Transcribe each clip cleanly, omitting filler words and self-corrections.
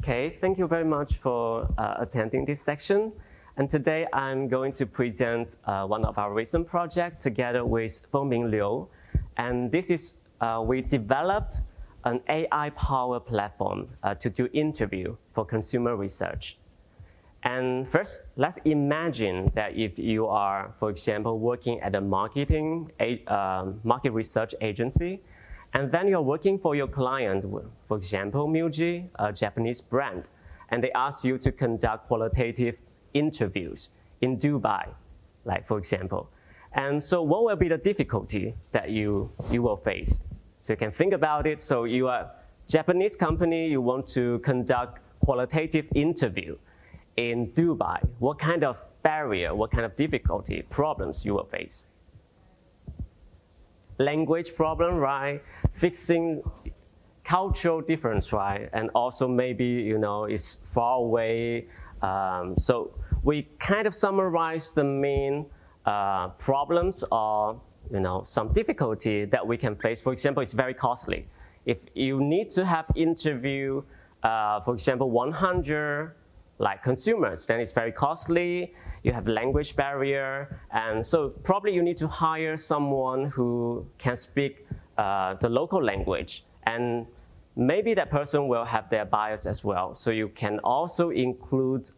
Okay, thank you very much for attending this section. And today I'm going to present one of our recent projects together with Fengming Liu. And this is, we developed an AI-powered platform to do interview for consumer research. And first, let's imagine that if you are, for example, working at a market research agency, and then you're working for your client, for example, Muji, a Japanese brand, and they ask you to conduct qualitative interviews in Dubai, like for example. And so what will be the difficulty that you will face? So you can think about it. So you are a Japanese company, you want to conduct qualitative interview in Dubai. What kind of barrier, what kind of difficulty, problems you will face? Language problem, right? Fixing cultural difference, right? And also maybe, it's far away. So we kind of summarize the main problems or, some difficulty that we can face. For example, it's very costly. If you need to have interview, for example, 100 consumers, then it's very costly. You have language barrier, and so probably you need to hire someone who can speak the local language, and maybe that person will have their bias as well. So you can also include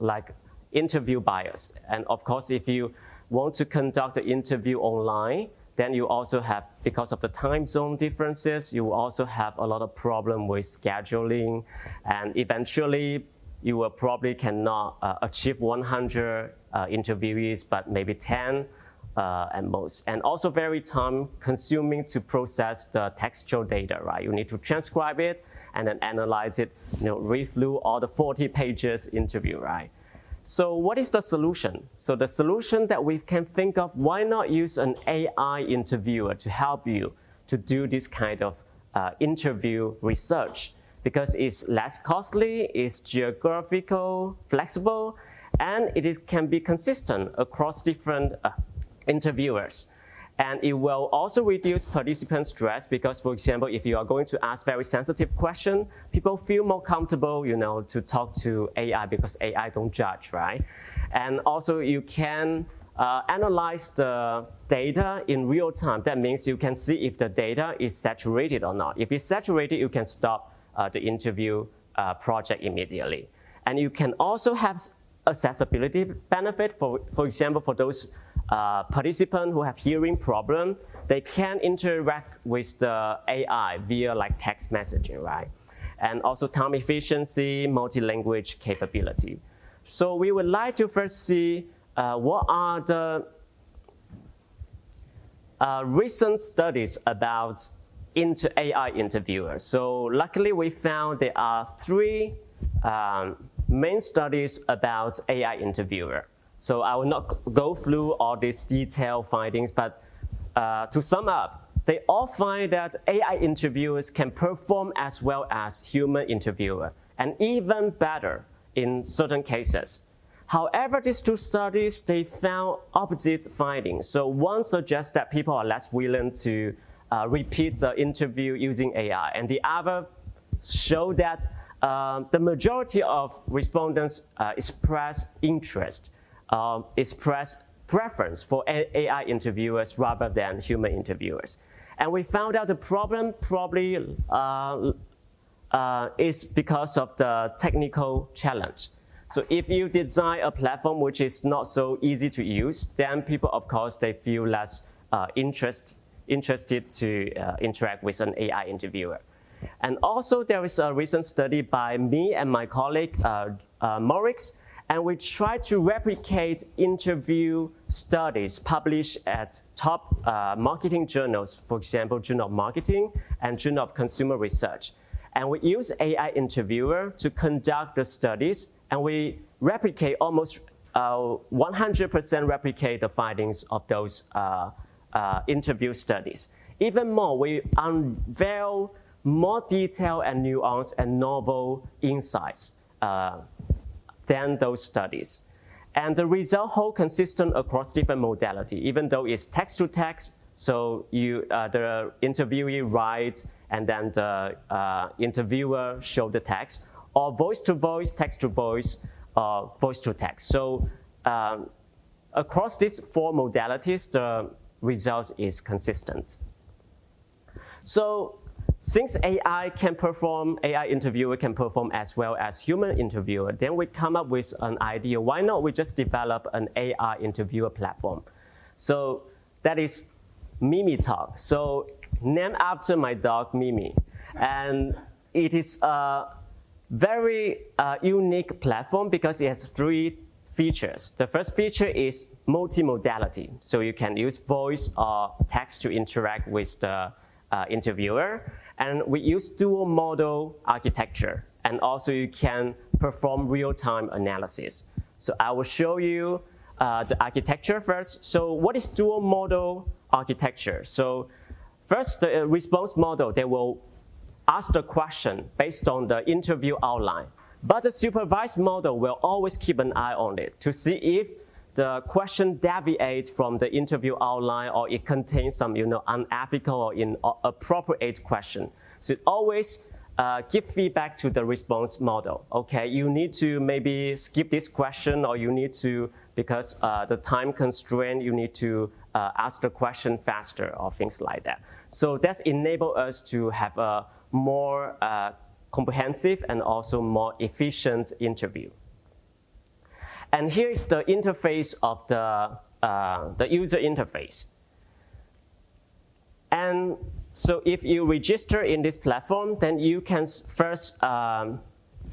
interview bias. And of course, if you want to conduct the interview online, then you also have, because of the time zone differences, you also have a lot of problem with scheduling, and eventually you will probably cannot achieve 100 interviewees, but maybe 10 at most. And also very time consuming to process the textual data, right? You need to transcribe it and then analyze it, read through all the 40 pages interview, right? So what is the solution? So the solution that we can think of, why not use an AI interviewer to help you to do this kind of interview research? Because it's less costly, it's geographical, flexible, and can be consistent across different interviewers. And it will also reduce participant stress because, for example, if you are going to ask very sensitive questions, people feel more comfortable, to talk to AI because AI don't judge, right? And also you can analyze the data in real time. That means you can see if the data is saturated or not. If it's saturated, you can stop the interview project immediately. And you can also have accessibility benefit. For example, for those participants who have hearing problem, they can interact with the AI via text messaging, right? And also time efficiency, multi-language capability. So we would like to first see what are the recent studies about AI interviewers. So luckily we found there are 3 main studies about AI interviewer. So I will not go through all these detailed findings, but to sum up, they all find that AI interviewers can perform as well as human interviewer, and even better in certain cases. However, these 2 studies, they found opposite findings. So one suggests that people are less willing to repeat the interview using AI, and the other show that the majority of respondents express interest, express preference for AI interviewers rather than human interviewers. And we found out the problem probably is because of the technical challenge. So if you design a platform which is not so easy to use, then people, of course, they feel less interested to interact with an AI interviewer. And also there is a recent study by me and my colleague, Morix, and we tried to replicate interview studies published at top marketing journals, for example, Journal of Marketing and Journal of Consumer Research. And we use AI interviewer to conduct the studies, and we replicate almost 100% replicate the findings of those interview studies. Even more, we unveil more detailed and nuanced and novel insights than those studies. And the result hold consistent across different modality, even though it's text to text. So the interviewee writes, and then the interviewer show the text, or voice-to-voice, text-to-voice, or voice-to-text. So across these 4 modalities, the result is consistent. So since AI interviewer can perform as well as human interviewer, then we come up with an idea. Why not we just develop an AI interviewer platform? So that is Mimi Talk. So named after my dog Mimi. And it is a very unique platform because it has 3 features. The first feature is multimodality. So you can use voice or text to interact with the interviewer. And we use dual model architecture. And also you can perform real-time analysis. So I will show you the architecture first. So what is dual model architecture? So first, the response model, they will ask the question based on the interview outline. But the supervised model will always keep an eye on it to see if the question deviates from the interview outline or it contains some unethical or inappropriate question. So it always give feedback to the response model. Okay, you need to maybe skip this question, or you need to, because the time constraint, you need to ask the question faster or things like that. So that's enabled us to have a more comprehensive and also more efficient interview. And here is the interface of the user interface. And so if you register in this platform, then you can first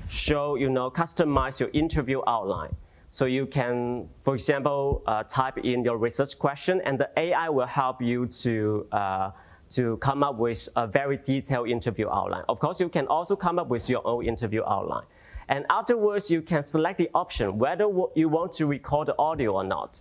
show, customize your interview outline. So you can, for example, type in your research question, and the AI will help you to come up with a very detailed interview outline. Of course, you can also come up with your own interview outline. And afterwards, you can select the option whether you want to record the audio or not.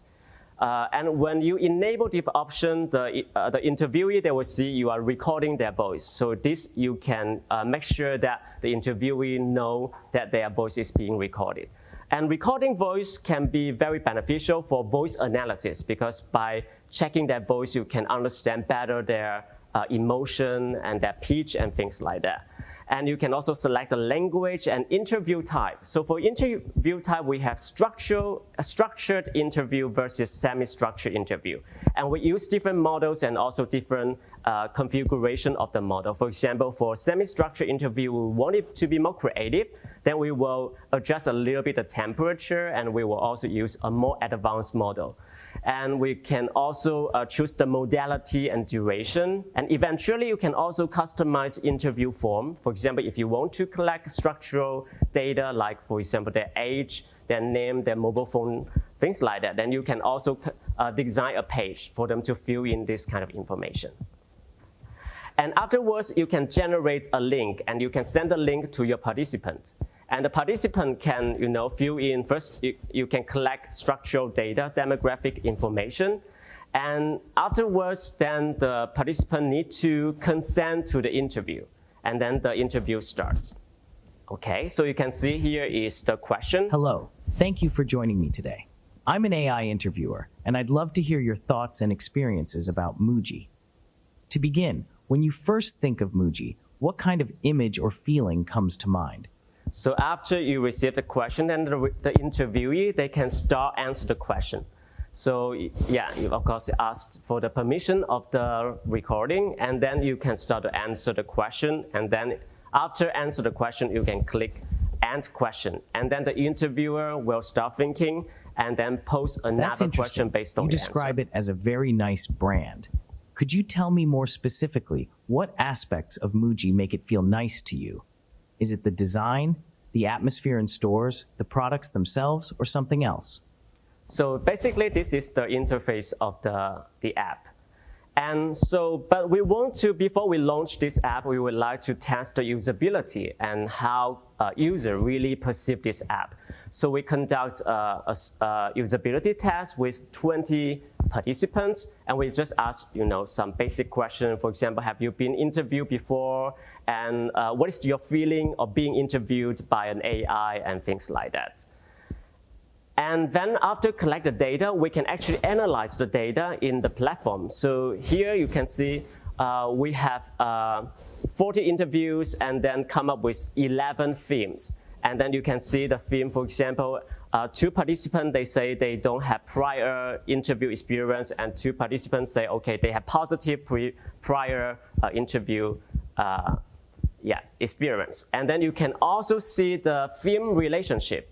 And when you enable the option, the interviewee, they will see you are recording their voice. So this, you can make sure that the interviewee know that their voice is being recorded. And recording voice can be very beneficial for voice analysis, because by checking their voice, you can understand better their emotion and their pitch and things like that. And you can also select the language and interview type. So for interview type, we have structured interview versus semi-structured interview. And we use different models and also different configuration of the model. For example, for semi-structured interview, we want it to be more creative. Then we will adjust a little bit the temperature, and we will also use a more advanced model. And we can also choose the modality and duration. And eventually, you can also customize interview form. For example, if you want to collect structural data, like, for example, their age, their name, their mobile phone, things like that, then you can also design a page for them to fill in this kind of information. And afterwards, you can generate a link, and you can send the link to your participant. And the participant can, fill in first. You can collect structural data, demographic information, and afterwards, then the participant needs to consent to the interview, and then the interview starts. Okay, so you can see here is the question. Hello, thank you for joining me today. I'm an AI interviewer, and I'd love to hear your thoughts and experiences about Muji. To begin, when you first think of Muji, what kind of image or feeling comes to mind? So after you receive the question, then the interviewee, they can start answer the question. So yeah, you of course asked for the permission of the recording, and then you can start to answer the question. And then after answer the question, you can click End Question. And then the interviewer will start thinking and then pose another question based on the answer. You describe it as a very nice brand. Could you tell me more specifically what aspects of Muji make it feel nice to you? Is it the design, the atmosphere in stores, the products themselves, or something else? So basically, this is the interface of the app. And so, but we want to, before we launch this app, we would like to test the usability and how user really perceive this app. So we conduct a usability test with 20 participants, and we just ask, some basic questions. For example, have you been interviewed before? And what is your feeling of being interviewed by an AI and things like that? And then after collect the data, we can actually analyze the data in the platform. So here you can see we have 40 interviews and then come up with 11 themes. And then you can see the film, for example, 2 participants, they say they don't have prior interview experience, and 2 participants say, okay, they have positive prior interview experience. And then you can also see the film relationship.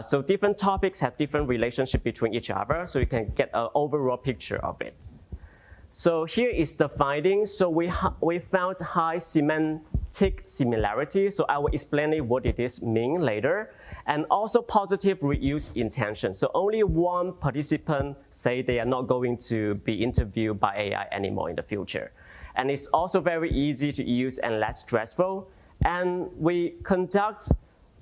So different topics have different relationship between each other, so you can get an overall picture of it. So here is the finding. So we found high semantic similarity. So I will explain what it is mean later. And also positive reuse intention. So only 1 participant say they are not going to be interviewed by AI anymore in the future. And it's also very easy to use and less stressful. And we conduct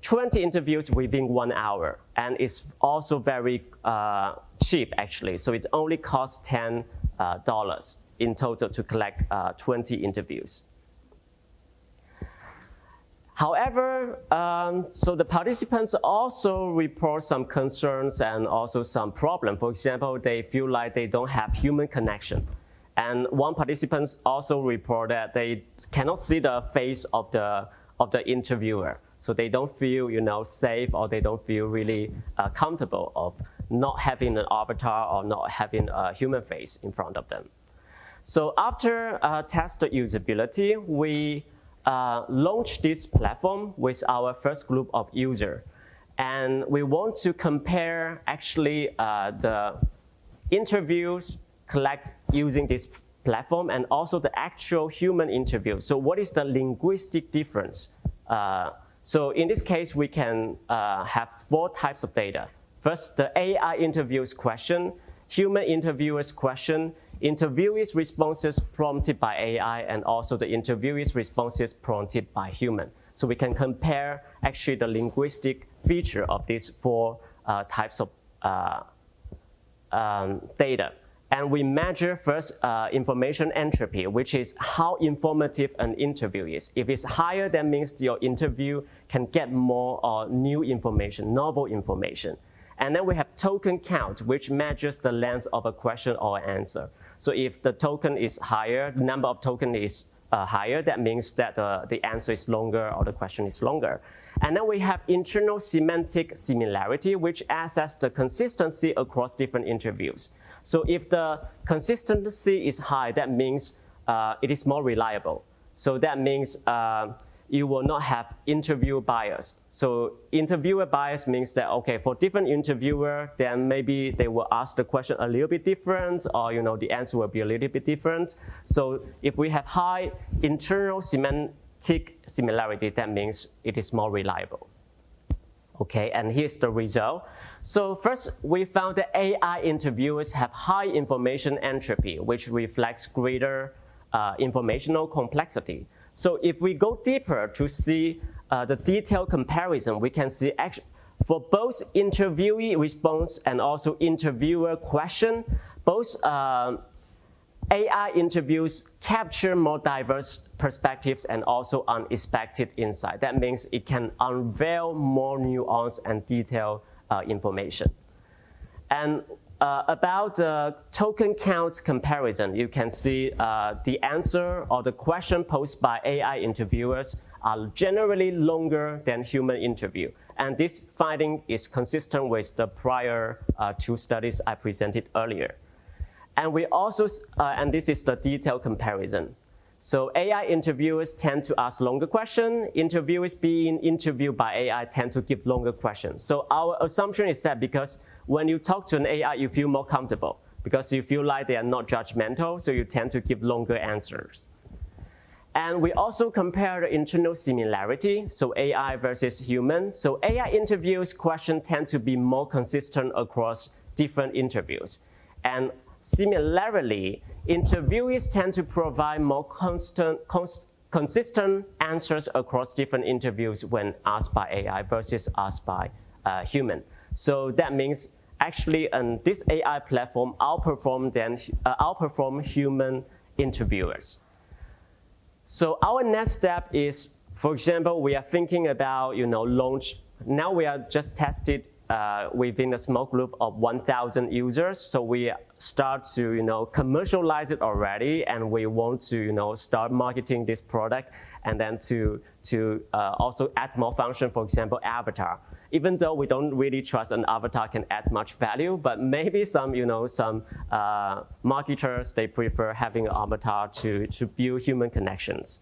20 interviews within 1 hour. And it's also very cheap, actually. So it only costs $10 in total to collect 20 interviews. However, so the participants also report some concerns and also some problems. For example, they feel like they don't have human connection. And 1 participant also reported that they cannot see the face of the interviewer. So they don't feel, safe, or they don't feel really comfortable of not having an avatar or not having a human face in front of them. So after test the usability, we launched this platform with our first group of users. And we want to compare actually the interviews collect using this platform and also the actual human interview. So what is the linguistic difference? So in this case, we can have 4 types of data. First, the AI interviews question, human interviewers question, interviewees responses prompted by AI, and also the interviewees responses prompted by human. So we can compare actually the linguistic feature of these 4 types of data. And we measure first information entropy, which is how informative an interview is. If it's higher, that means your interview can get more new information, novel information. And then we have token count, which measures the length of a question or answer. So if the token is higher, the number of tokens is higher, that means that the answer is longer or the question is longer. And then we have internal semantic similarity, which assesses the consistency across different interviews. So if the consistency is high, that means it is more reliable. So that means you will not have interview bias. So interviewer bias means that, okay, for different interviewer, then maybe they will ask the question a little bit different, or the answer will be a little bit different. So if we have high internal semantic similarity, that means it is more reliable. Okay, and here's the result. So first, we found that AI interviewers have high information entropy, which reflects greater informational complexity. So if we go deeper to see the detailed comparison, we can see actually for both interviewee response and also interviewer question, both AI interviews capture more diverse perspectives and also unexpected insight. That means it can unveil more nuanced and detailed information. And about the token count comparison, you can see the answer or the question posed by AI interviewers are generally longer than human interview. And this finding is consistent with the prior 2 studies I presented earlier. And we also, and this is the detailed comparison. So AI interviewers tend to ask longer questions. Interviewers being interviewed by AI tend to give longer questions. So our assumption is that because when you talk to an AI, you feel more comfortable because you feel like they are not judgmental, so you tend to give longer answers. And we also compare the internal similarity, so AI versus human. So AI interviews questions tend to be more consistent across different interviews. And similarly, interviewees tend to provide more consistent answers across different interviews when asked by AI versus asked by human. So that means actually this AI platform outperform human interviewers. So our next step is, for example, we are thinking about launch. Now we are just tested within a small group of 1,000 users. So we start to commercialize it already, and we want to start marketing this product, and then to also add more function, for example, avatar. Even though we don't really trust an avatar can add much value, but maybe some marketers, they prefer having an avatar to build human connections.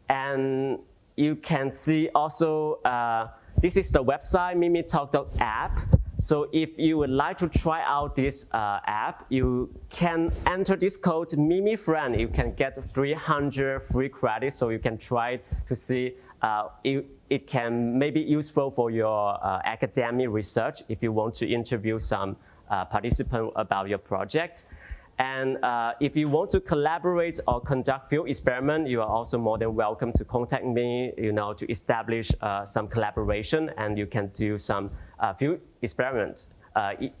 And you can see also, this is the website, mimitalk.app. So if you would like to try out this app, you can enter this code MimiFriend. You can get 300 free credits, so you can try to see it can maybe useful for your academic research if you want to interview some participant about your project. And if you want to collaborate or conduct field experiment, you are also more than welcome to contact me, to establish some collaboration, and you can do some field experiments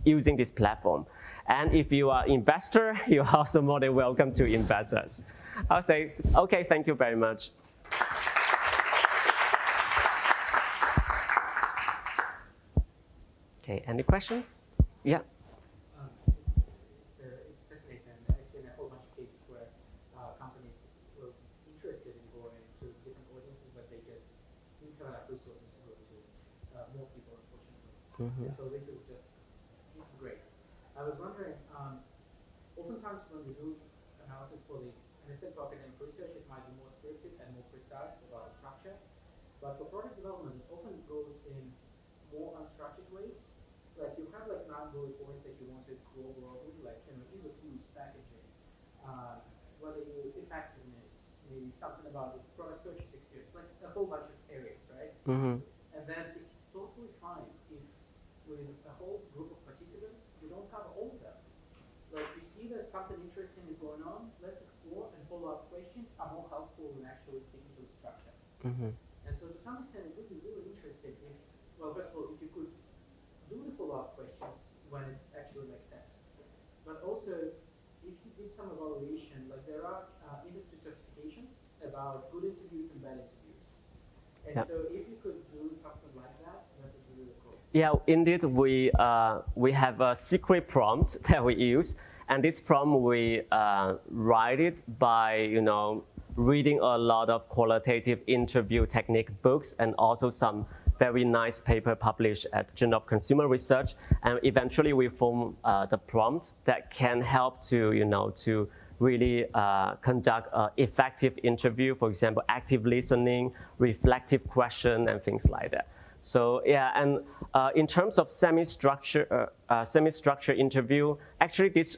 using this platform. And if you are investor, you are also more than welcome to invest us. I'll say, okay, thank you very much. Okay, any questions? Yeah. Mm-hmm. So this is great. I was wondering, oftentimes when we do analysis for the instead of academic research, it might be more scripted and more precise about the structure. But for product development, it often goes in more unstructured ways. Like you have like 9 bullet points that you want to explore broadly, like ease of use, packaging, whether you effectiveness, maybe something about the product purchase experience, like a whole bunch of areas, right? Mm-hmm. And then it's totally fine if with a whole group of participants, you don't cover all of them. Like you see that something interesting is going on, let's explore, and follow-up questions are more helpful than actually sticking to the structure. Mm-hmm. And so to some extent, it would be really interesting if, well, first of all, if you could do the follow-up questions when it actually makes sense. But also, if you did some evaluation, like there are industry certifications about good interviews and bad interviews. And so if you could do something like that, that would be really cool. Yeah, indeed, we have a secret prompt that we use, and this prompt we write it by reading a lot of qualitative interview technique books, and also some very nice paper published at Journal of Consumer Research, and eventually we form the prompt that can help to really conduct an effective interview, for example, active listening, reflective question, and things like that. So yeah, and in terms of semi-structured interview, actually this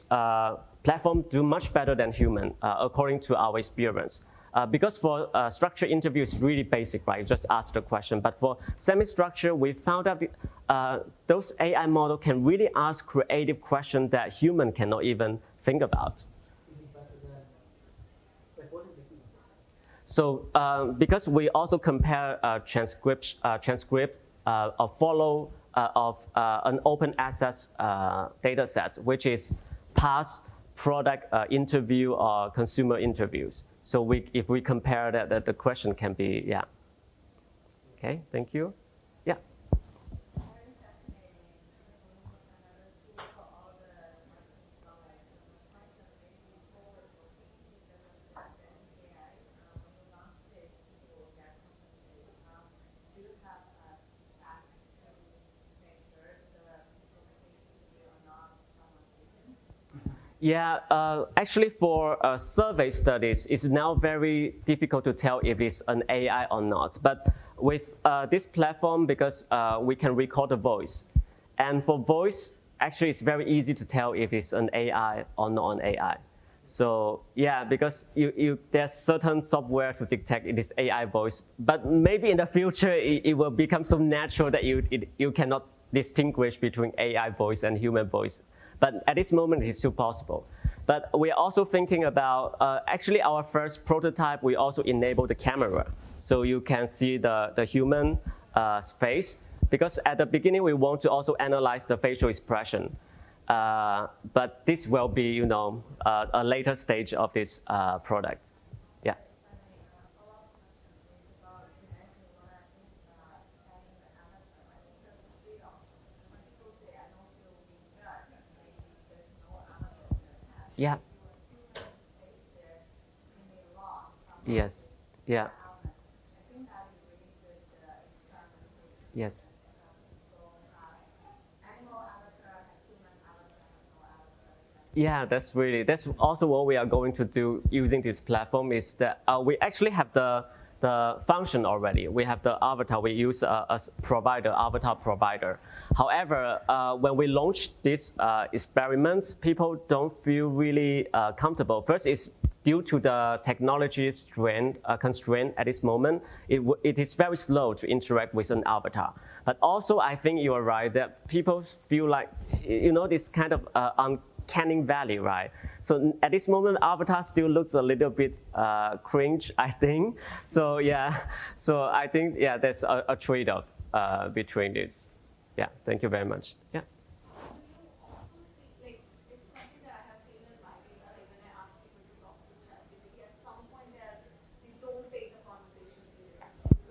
platform do much better than human, according to our experience. Because for structured interview, it's really basic, right? You just ask the question. But for semi-structured, we found out those AI model can really ask creative questions that human cannot even think about. So because we also compare transcript or follow of an open access data set, which is past product interview or consumer interviews. So if we compare that, the question can be, yeah. Okay, thank you. Yeah. Yeah, actually for survey studies, it's now very difficult to tell if it's an AI or not. But with this platform, because we can record the voice. And for voice, actually it's very easy to tell if it's an AI or not an AI. So yeah, because there's certain software to detect it is AI voice. But maybe in the future, it will become so natural that you cannot distinguish between AI voice and human voice. But at this moment, it's still possible. But we are also thinking about, actually our first prototype, we also enable the camera. So you can see the human face. Because at the beginning, we want to also analyze the facial expression. But this will be, a later stage of this product. Yeah. Yeah. Yes. Yeah. Yes. Yeah, that's also what we are going to do using this platform is that we actually have the function already. We have the avatar. We use a provider, avatar provider. However, when we launch these experiments, people don't feel really comfortable. First, it's due to the technology constraint at this moment. It is very slow to interact with an avatar. But also, I think you are right that people feel like, this kind of uncanny valley, right? So at this moment, avatar still looks a little bit cringe, I think. So yeah, so I think there's a trade-off between this. Yeah, thank you very much. Yeah.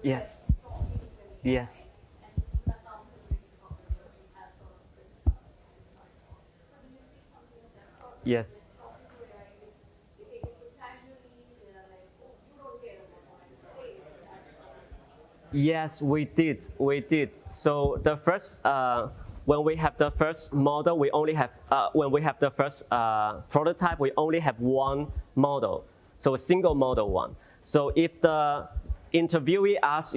Yes. Yes. Yes. Yes, we did. We did. So the first, when we have the first model, we only have, when we have the first prototype, we only have one model. So a single model one. So if the interviewee asks,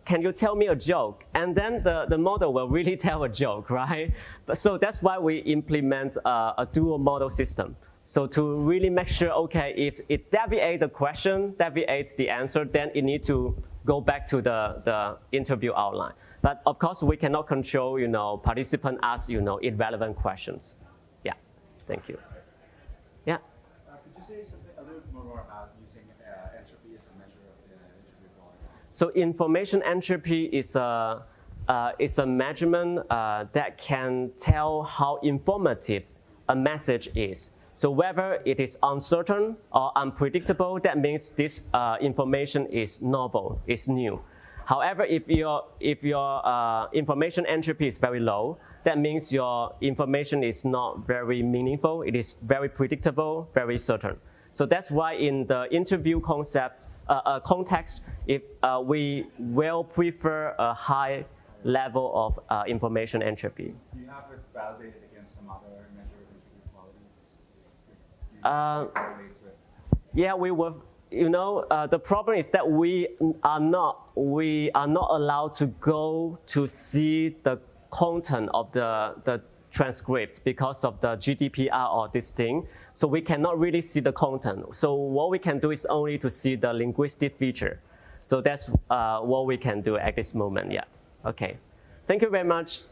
can you tell me a joke? And then the model will really tell a joke, right? So that's why we implement a dual model system. So to really make sure, okay, if it deviates the question, deviates the answer, then it needs to go back to the interview outline. But of course, we cannot control, participant ask, irrelevant questions. Yeah, thank you. Yeah. Could you say something a little more about using entropy as a measure of the interview quality? So information entropy is a measurement that can tell how informative a message is. So whether it is uncertain or unpredictable, that means this information is novel, is new. However, if your information entropy is very low, that means your information is not very meaningful. It is very predictable, very certain. So that's why in the interview context, we will prefer a high level of information entropy. Do you have it validated against some other measure of interview quality? Yeah, we will. The problem is that we are not allowed to go to see the content of the transcript because of the GDPR or this thing. So we cannot really see the content. So what we can do is only to see the linguistic feature. So that's what we can do at this moment. Yeah. Okay. Thank you very much.